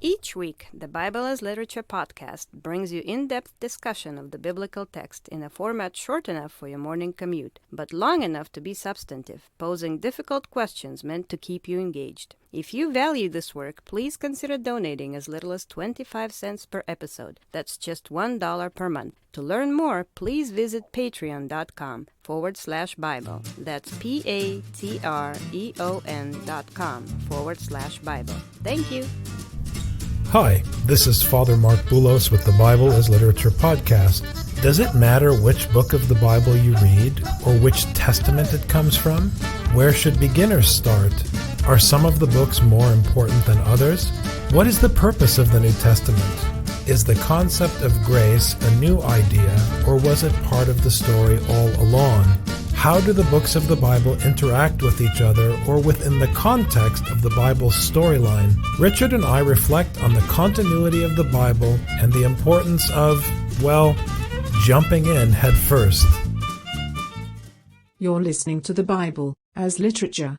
Each week, the Bible as Literature podcast brings you in-depth discussion of the biblical text in a format short enough for your morning commute, but long enough to be substantive, posing difficult questions meant to keep you engaged. If you value this work, please consider donating as little as 25 cents per episode. That's just $1 per month. To learn more, please visit patreon.com/Bible. That's patreon.com/Bible. Thank you. Hi, this is Father Marc Boulos with the Bible as Literature podcast. Does it matter which book of the Bible you read or which testament it comes from? Where should beginners start? Are some of the books more important than others? What is the purpose of the New Testament? Is the concept of grace a new idea, or was it part of the story all along? How do the books of the Bible interact with each other or within the context of the Bible's storyline? Richard and I reflect on the continuity of the Bible and the importance of, well, jumping in head first. You're listening to the Bible as Literature.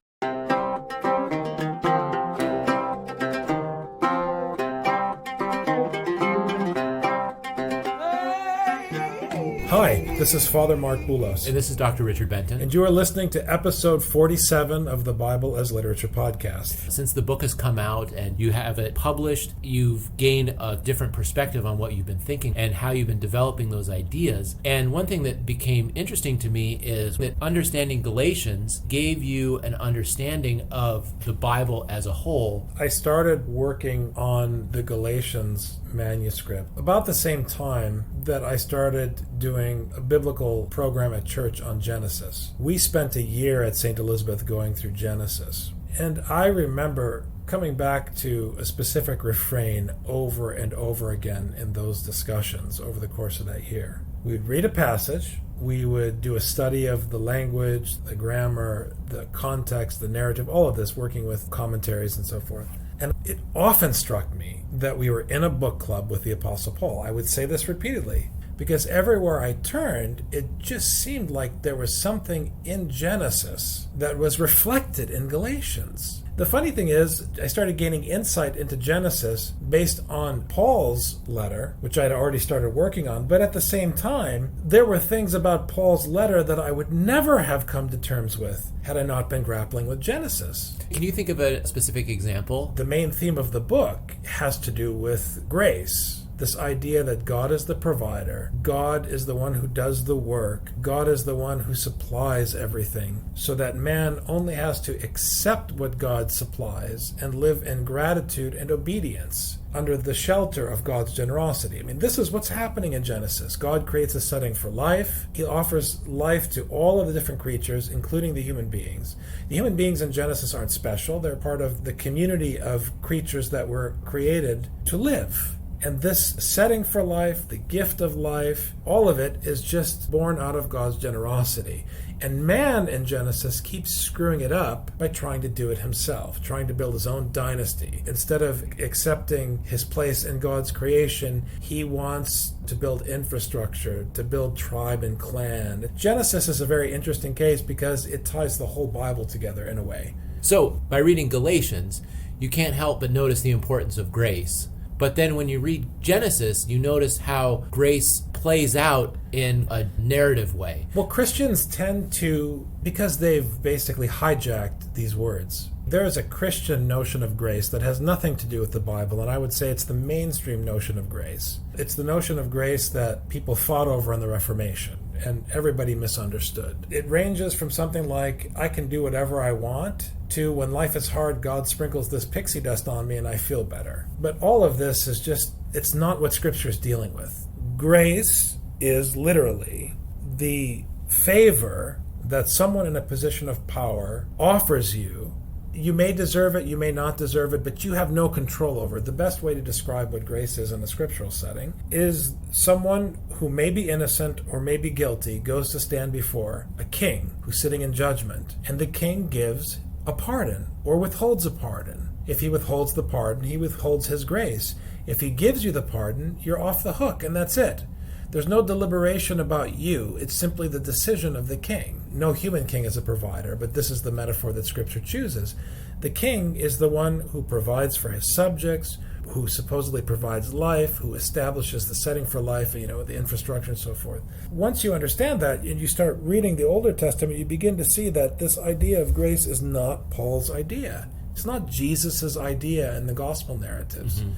Hi, this is Father Marc Boulos. And this is Dr. Richard Benton. And you are listening to episode 47 of the Bible as Literature podcast. Since the book has come out and you have it published, you've gained a different perspective on what you've been thinking and how you've been developing those ideas. And one thing that became interesting to me is that understanding Galatians gave you an understanding of the Bible as a whole. I started working on the Galatians manuscript about the same time that I started doing a biblical program at church on Genesis. We spent a year at St. Elizabeth going through Genesis, and I remember coming back to a specific refrain over and over again in those discussions over the course of that year. We'd read a passage, we would do a study of the language, the grammar, the context, the narrative, all of this, working with commentaries and so forth. And it often struck me that we were in a book club with the Apostle Paul. I would say this repeatedly, because everywhere I turned, it just seemed like there was something in Genesis that was reflected in Galatians. The funny thing is, I started gaining insight into Genesis based on Paul's letter, which I'd already started working on, but at the same time, there were things about Paul's letter that I would never have come to terms with had I not been grappling with Genesis. Can you think of a specific example? The main theme of the book has to do with grace. This idea that God is the provider, God is the one who does the work, God is the one who supplies everything, so that man only has to accept what God supplies and live in gratitude and obedience under the shelter of God's generosity. I mean, this is what's happening in Genesis. God creates a setting for life. He offers life to all of the different creatures, including the human beings. The human beings in Genesis aren't special. They're part of the community of creatures that were created to live. And this setting for life, the gift of life, all of it is just born out of God's generosity. And man in Genesis keeps screwing it up by trying to do it himself, trying to build his own dynasty. Instead of accepting his place in God's creation, he wants to build infrastructure, to build tribe and clan. Genesis is a very interesting case because it ties the whole Bible together in a way. So, by reading Galatians, you can't help but notice the importance of grace. But then when you read Genesis, you notice how grace plays out in a narrative way. Well, Christians tend to, because they've basically hijacked these words, there is a Christian notion of grace that has nothing to do with the Bible, and I would say it's the mainstream notion of grace. It's the notion of grace that people fought over in the Reformation, and everybody misunderstood. It ranges from something like, I can do whatever I want, to when life is hard, God sprinkles this pixie dust on me and I feel better. But all of this is just, it's not what Scripture is dealing with. Grace is literally the favor that someone in a position of power offers you. You may deserve it, you may not deserve it, but you have no control over it. The best way to describe what grace is in a scriptural setting is someone who may be innocent or may be guilty goes to stand before a king who's sitting in judgment, and the king gives a pardon or withholds a pardon. If he withholds the pardon, he withholds his grace. If he gives you the pardon, you're off the hook, and that's it. There's no deliberation about you. It's simply the decision of the king. No human king is a provider, but this is the metaphor that Scripture chooses. The king is the one who provides for his subjects, who supposedly provides life, who establishes the setting for life, the infrastructure and so forth. Once you understand that and you start reading the Older Testament, you begin to see that this idea of grace is not Paul's idea. It's not Jesus's idea in the gospel narratives. Mm-hmm.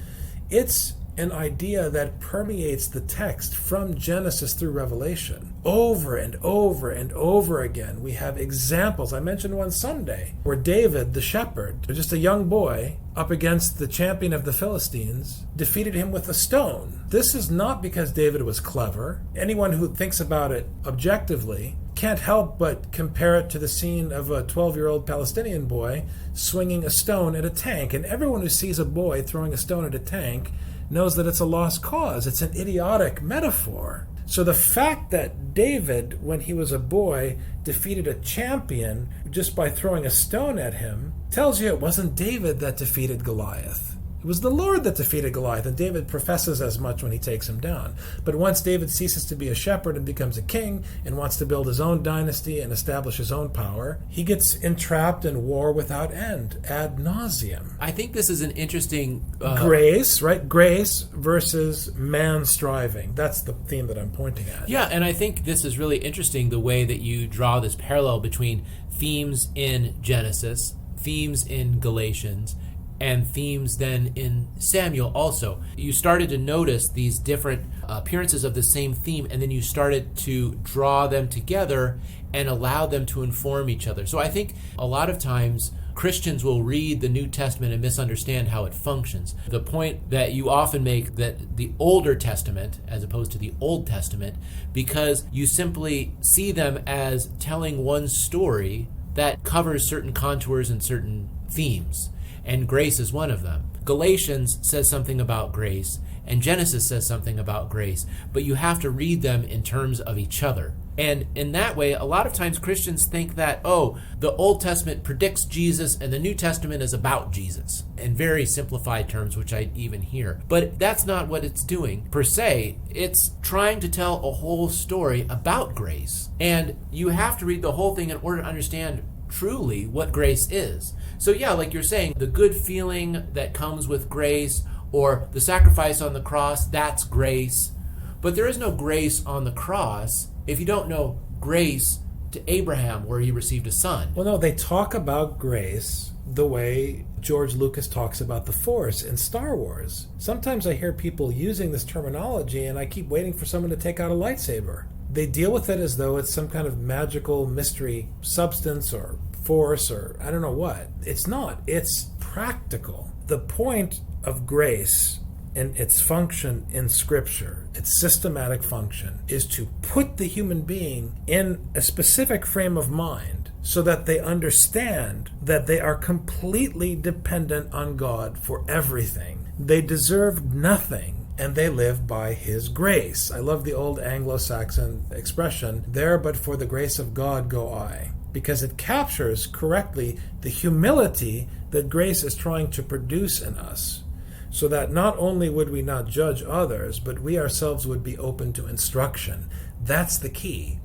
It's an idea that permeates the text from Genesis through Revelation. Over and over and over again, we have examples. I mentioned one Sunday where David, the shepherd, just a young boy, up against the champion of the Philistines, defeated him with a stone. This is not because David was clever. Anyone who thinks about it objectively can't help but compare it to the scene of a 12-year-old Palestinian boy swinging a stone at a tank. And everyone who sees a boy throwing a stone at a tank knows that it's a lost cause. It's an idiotic metaphor. So the fact that David, when he was a boy, defeated a champion just by throwing a stone at him tells you it wasn't David that defeated Goliath. It was the Lord that defeated Goliath, and David professes as much when he takes him down. But once David ceases to be a shepherd and becomes a king and wants to build his own dynasty and establish his own power, he gets entrapped in war without end, ad nauseum. I think this is an interesting... Grace, right? Grace versus man striving. That's the theme that I'm pointing at. Yeah, and I think this is really interesting, the way that you draw this parallel between themes in Genesis, themes in Galatians, and themes then in Samuel also. You started to notice these different appearances of the same theme, and then you started to draw them together and allow them to inform each other. So I think a lot of times Christians will read the New Testament and misunderstand how it functions. The point that you often make, that the Older Testament as opposed to the Old Testament, because you simply see them as telling one story that covers certain contours and certain themes. And grace is one of them. Galatians says something about grace, and Genesis says something about grace, but you have to read them in terms of each other. And in that way, a lot of times Christians think that, the Old Testament predicts Jesus and the New Testament is about Jesus, in very simplified terms, which I even hear. But that's not what it's doing, per se. It's trying to tell a whole story about grace. And you have to read the whole thing in order to understand truly what grace is. So yeah, like you're saying, the good feeling that comes with grace, or the sacrifice on the cross, that's grace. But there is no grace on the cross if you don't know grace to Abraham, where he received a son. Well, no, they talk about grace the way George Lucas talks about the Force in Star Wars. Sometimes I hear people using this terminology, and I keep waiting for someone to take out a lightsaber. They deal with it as though it's some kind of magical mystery substance or force or I don't know what. It's not. It's practical. The point of grace and its function in Scripture, its systematic function, is to put the human being in a specific frame of mind so that they understand that they are completely dependent on God for everything. They deserve nothing, and they live by His grace. I love the old Anglo-Saxon expression, "There but for the grace of God go I," because it captures correctly the humility that grace is trying to produce in us, so that not only would we not judge others, but we ourselves would be open to instruction. That's the key.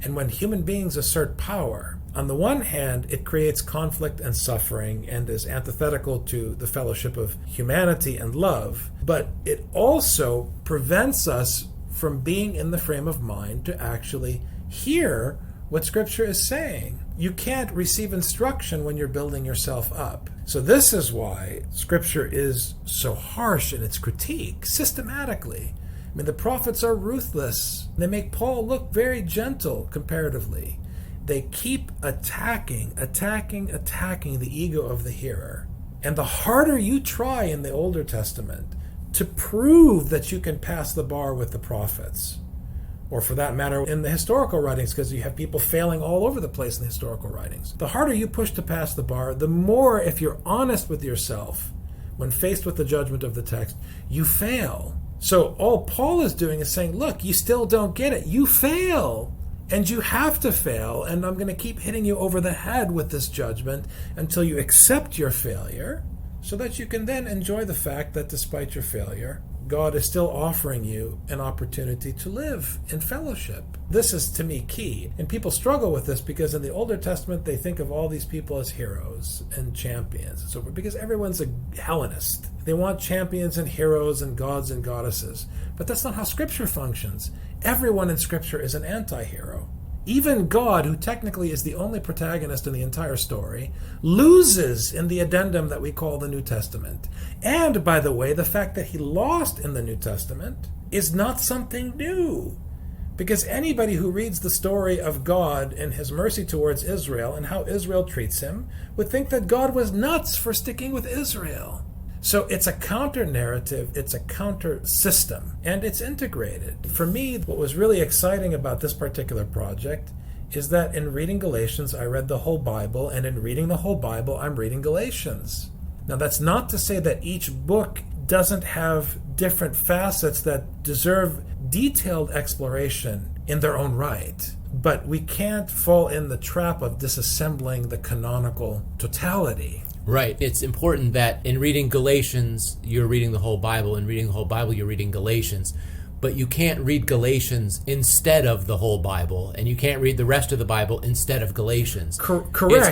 And when human beings assert power, on the one hand, it creates conflict and suffering and is antithetical to the fellowship of humanity and love, but it also prevents us from being in the frame of mind to actually hear what Scripture is saying. You can't receive instruction when you're building yourself up. So this is why Scripture is so harsh in its critique, systematically. I mean, the prophets are ruthless. They make Paul look very gentle comparatively. They keep attacking the ego of the hearer. And the harder you try in the Older Testament to prove that you can pass the bar with the prophets, or for that matter in the historical writings, because you have people failing all over the place in the historical writings, the harder you push to pass the bar, the more, if you're honest with yourself, when faced with the judgment of the text, you fail. So all Paul is doing is saying, look, you still don't get it. You fail. And you have to fail, and I'm going to keep hitting you over the head with this judgment until you accept your failure, so that you can then enjoy the fact that despite your failure, God is still offering you an opportunity to live in fellowship. This is, to me, key. And people struggle with this because in the Older Testament, they think of all these people as heroes and champions and so forth, because everyone's a Hellenist. They want champions and heroes and gods and goddesses. But that's not how Scripture functions. Everyone in Scripture is an anti-hero. Even God, who technically is the only protagonist in the entire story, loses in the addendum that we call the New Testament. And, by the way, the fact that he lost in the New Testament is not something new. Because anybody who reads the story of God and his mercy towards Israel and how Israel treats him would think that God was nuts for sticking with Israel. So it's a counter-narrative, it's a counter-system, and it's integrated. For me, what was really exciting about this particular project is that in reading Galatians, I read the whole Bible, and in reading the whole Bible, I'm reading Galatians. Now, that's not to say that each book doesn't have different facets that deserve detailed exploration in their own right. But we can't fall in the trap of disassembling the canonical totality. Right. It's important that in reading Galatians, you're reading the whole Bible. In reading the whole Bible, you're reading Galatians. But you can't read Galatians instead of the whole Bible, and you can't read the rest of the Bible instead of Galatians. Correct.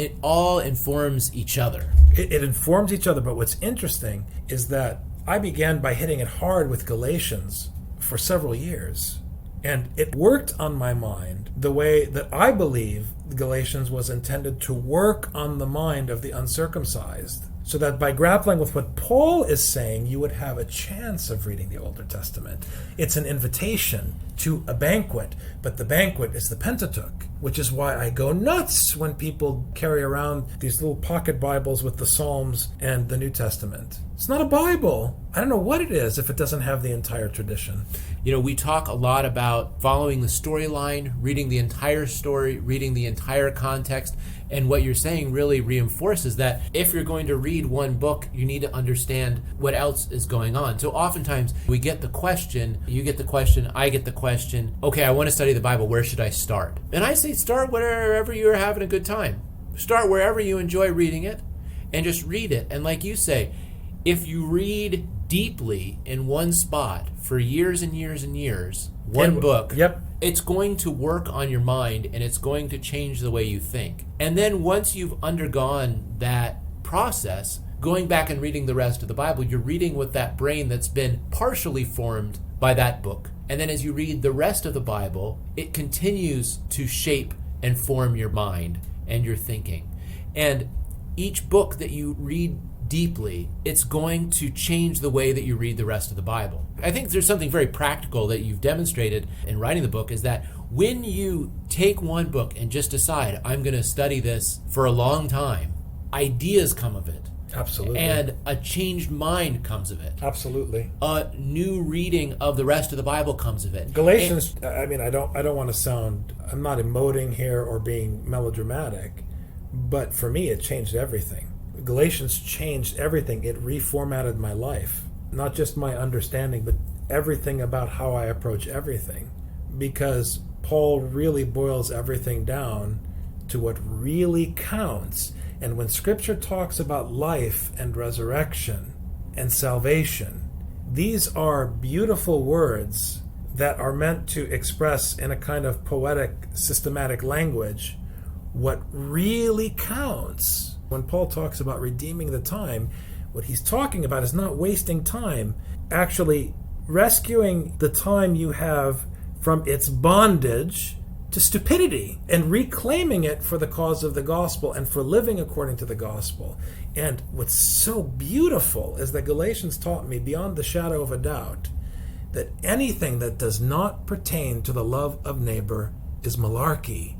It all informs each other. It informs each other, but what's interesting is that I began by hitting it hard with Galatians for several years. And it worked on my mind the way that I believe Galatians was intended to work on the mind of the uncircumcised. So that by grappling with what Paul is saying, you would have a chance of reading the Older Testament. It's an invitation to a banquet, but the banquet is the Pentateuch, which is why I go nuts when people carry around these little pocket Bibles with the Psalms and the New Testament. It's not a Bible. I don't know what it is if it doesn't have the entire tradition. You know, we talk a lot about following the storyline, reading the entire story, reading the entire context, and what you're saying really reinforces that if you're going to read one book, you need to understand what else is going on. So oftentimes we get the question, you get the question, I get the question, okay, I want to study the Bible, where should I start? And I say start wherever you're having a good time. Start wherever you enjoy reading it and just read it. And like you say, if you read deeply in one spot for years and years and years, one book, it's going to work on your mind and it's going to change the way you think. And then once you've undergone that process, going back and reading the rest of the Bible, you're reading with that brain that's been partially formed by that book. And then as you read the rest of the Bible, it continues to shape and form your mind and your thinking. And each book that you read deeply, it's going to change the way that you read the rest of the Bible. I think there's something very practical that you've demonstrated in writing the book, is that when you take one book and just decide, I'm going to study this for a long time, ideas come of it. Absolutely. And a changed mind comes of it. Absolutely. A new reading of the rest of the Bible comes of it. Galatians, I don't want to sound, I'm not emoting here or being melodramatic, but for me it changed everything. Galatians changed everything. It reformatted my life. Not just my understanding, but everything about how I approach everything. Because Paul really boils everything down to what really counts. And when Scripture talks about life and resurrection and salvation, these are beautiful words that are meant to express in a kind of poetic, systematic language what really counts. When Paul talks about redeeming the time, what he's talking about is not wasting time, actually rescuing the time you have from its bondage to stupidity and reclaiming it for the cause of the gospel and for living according to the gospel. And what's so beautiful is that Galatians taught me beyond the shadow of a doubt that anything that does not pertain to the love of neighbor is malarkey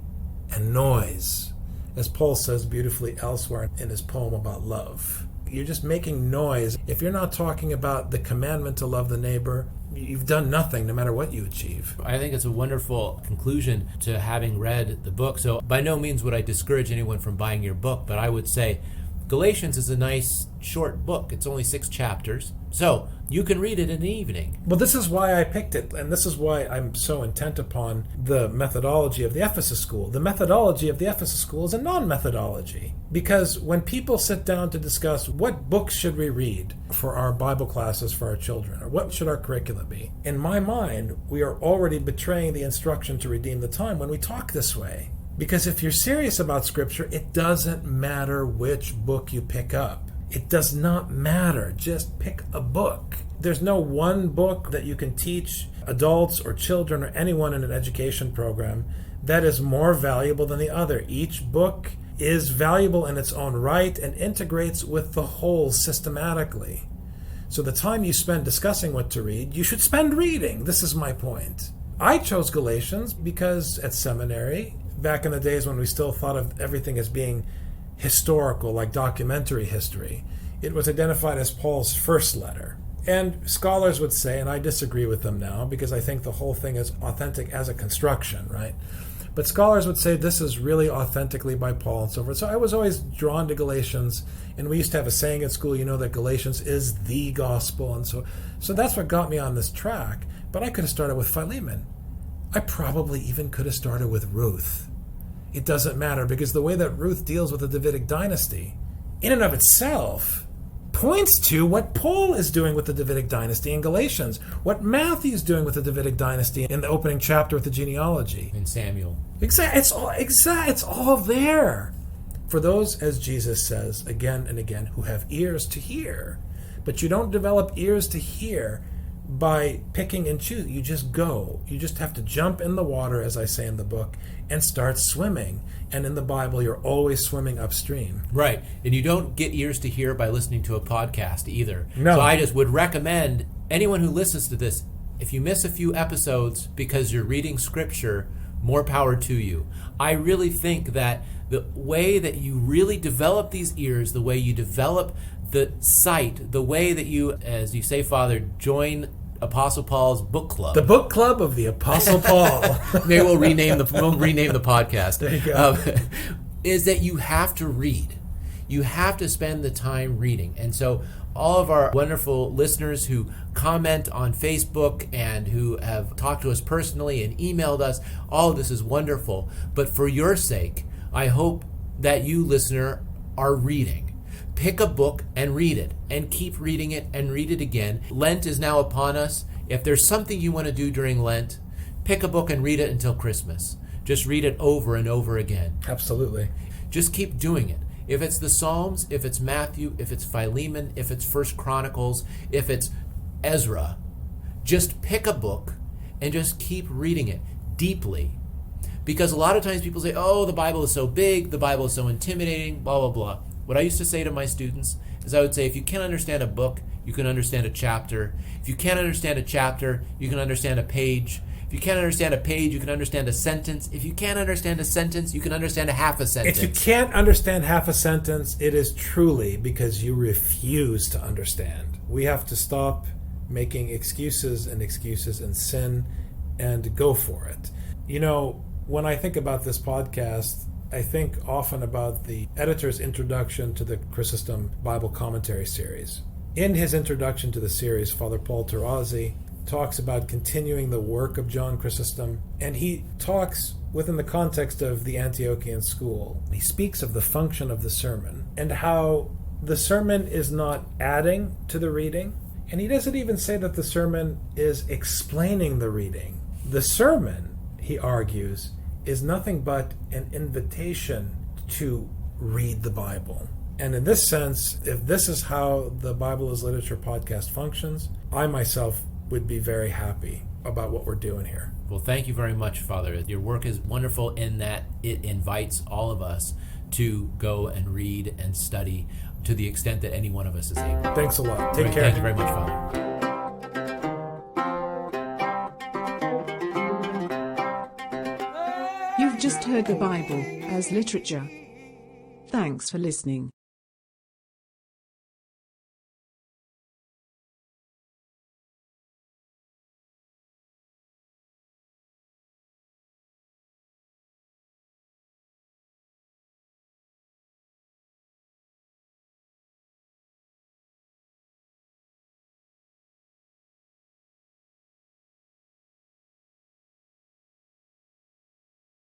and noise, as Paul says beautifully elsewhere in his poem about love. You're just making noise. If you're not talking about the commandment to love the neighbor, you've done nothing, no matter what you achieve. I think it's a wonderful conclusion to having read the book. So by no means would I discourage anyone from buying your book, but I would say Galatians is a nice short book. It's only 6 chapters. So you can read it in the evening. Well, this is why I picked it, and this is why I'm so intent upon the methodology of the Ephesus School. The methodology of the Ephesus School is a non-methodology, because when people sit down to discuss what books should we read for our Bible classes for our children, or what should our curriculum be, in my mind, we are already betraying the instruction to redeem the time when we talk this way. Because if you're serious about Scripture, it doesn't matter which book you pick up. It does not matter. Just pick a book. There's no one book that you can teach adults or children or anyone in an education program that is more valuable than the other. Each book is valuable in its own right and integrates with the whole systematically. So the time you spend discussing what to read, you should spend reading. This is my point. I chose Galatians because at seminary, back in the days when we still thought of everything as being historical, like documentary history, it was identified as Paul's first letter. And scholars would say, and I disagree with them now because I think the whole thing is authentic as a construction, right? But scholars would say this is really authentically by Paul and so forth. So I was always drawn to Galatians, and we used to have a saying at school, that Galatians is the gospel, and so that's what got me on this track. But I could have started with Philemon. I probably even could have started with Ruth. It doesn't matter, because the way that Ruth deals with the Davidic dynasty, in and of itself, points to what Paul is doing with the Davidic dynasty in Galatians, what Matthew is doing with the Davidic dynasty in the opening chapter with the genealogy. In Samuel. It's all there. For those, as Jesus says again and again, who have ears to hear. But you don't develop ears to hear by picking and choosing. You just go. You just have to jump in the water, as I say in the book, and start swimming. And in the Bible, you're always swimming upstream. Right. And you don't get ears to hear by listening to a podcast either. No. So I just would recommend anyone who listens to this, if you miss a few episodes because you're reading Scripture, more power to you. I really think that the way that you really develop these ears, the way you develop the sight, the way that you, as you say, Father, join Apostle Paul's book club. The book club of the Apostle Paul. Maybe we'll rename the podcast. There you go. Is that you have to read. You have to spend the time reading. And so all of our wonderful listeners who comment on Facebook and who have talked to us personally and emailed us, all of this is wonderful. But for your sake, I hope that you, listener, are reading. Pick a book and read it, and keep reading it and read it again. Lent is now upon us. If there's something you want to do during Lent, pick a book and read it until Christmas. Just read it over and over again. Absolutely. Just keep doing it. If it's the Psalms, if it's Matthew, if it's Philemon, if it's First Chronicles, if it's Ezra, just pick a book and just keep reading it deeply. Because a lot of times people say, oh, the Bible is so big, the Bible is so intimidating, blah, blah, blah. What I used to say to my students is I would say, if you can't understand a book, you can understand a chapter. If you can't understand a chapter, you can understand a page. If you can't understand a page, you can understand a sentence. If you can't understand a sentence, you can understand a half a sentence. If you can't understand half a sentence, it is truly because you refuse to understand. We have to stop making excuses and sin and go for it. When I think about this podcast, I think often about the editor's introduction to the Chrysostom Bible Commentary series. In his introduction to the series, Father Paul Tarazi talks about continuing the work of John Chrysostom, and he talks within the context of the Antiochian school. He speaks of the function of the sermon and how the sermon is not adding to the reading, and he doesn't even say that the sermon is explaining the reading. The sermon, he argues, is nothing but an invitation to read the Bible. And in this sense, if this is how the Bible is Literature podcast functions, I myself would be very happy about what we're doing here. Well, thank you very much, Father. Your work is wonderful in that it invites all of us to go and read and study to the extent that any one of us is able. Thanks a lot. Take care. Thank you very much, Father. You've just heard the Bible as literature. Thanks for listening.